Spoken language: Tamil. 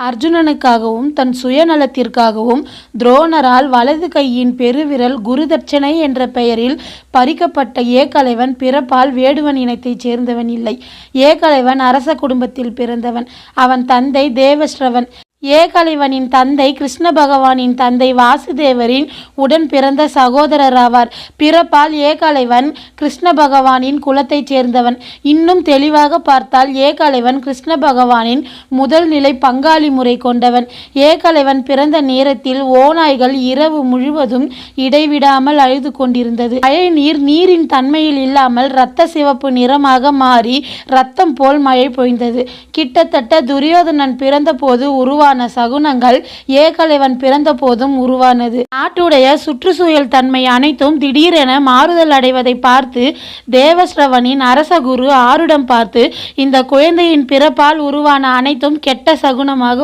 அர்ஜுனனுக்காகவும் தன் சுயநலத்திற்காகவும் துரோணரால் வலது கையின் பெருவிரல் குருதட்சணை என்ற பெயரில் பறிக்கப்பட்ட ஏகலைவன் பிறப்பால் வேடுவன் இனத்தைச் சேர்ந்தவன் இல்லை. ஏகலைவன் அரச குடும்பத்தில் பிறந்தவன். அவன் தந்தை தேவஸ்ரவன். ஏகலைவனின் தந்தை கிருஷ்ண பகவானின் தந்தை வாசுதேவரின் உடன் பிறந்த சகோதரராவார். பிறப்பால் ஏகலைவன் கிருஷ்ண பகவானின் குலத்தைச் சேர்ந்தவன். இன்னும் தெளிவாக பார்த்தால் ஏகலைவன் கிருஷ்ண பகவானின் முதல் நிலை பங்காளி முறை கொண்டவன். ஏகலைவன் பிறந்த நேரத்தில் ஓநாய்கள் இரவு முழுவதும் இடைவிடாமல் அழுது கொண்டிருந்தது. மழை நீர் நீரின் தன்மையில் இல்லாமல் இரத்த சிவப்பு நிறமாக மாறி இரத்தம் போல் மழை பொழிந்தது. கிட்டத்தட்ட துரியோதனன் பிறந்த போது உருவான சகுனங்கள் ஏகலைவன் பிறந்த போதும் உருவானது. நாட்டுடைய சுற்றுச்சூழல் தன்மை அனைத்தும் திடீரென மாறுதல் அடைவதை பார்த்து தேவஸ்ரவனின் அரச குரு ஆருடம் பார்த்து இந்த குழந்தையின் பிறப்பால் உருவான அனைத்தும் கெட்ட சகுனமாக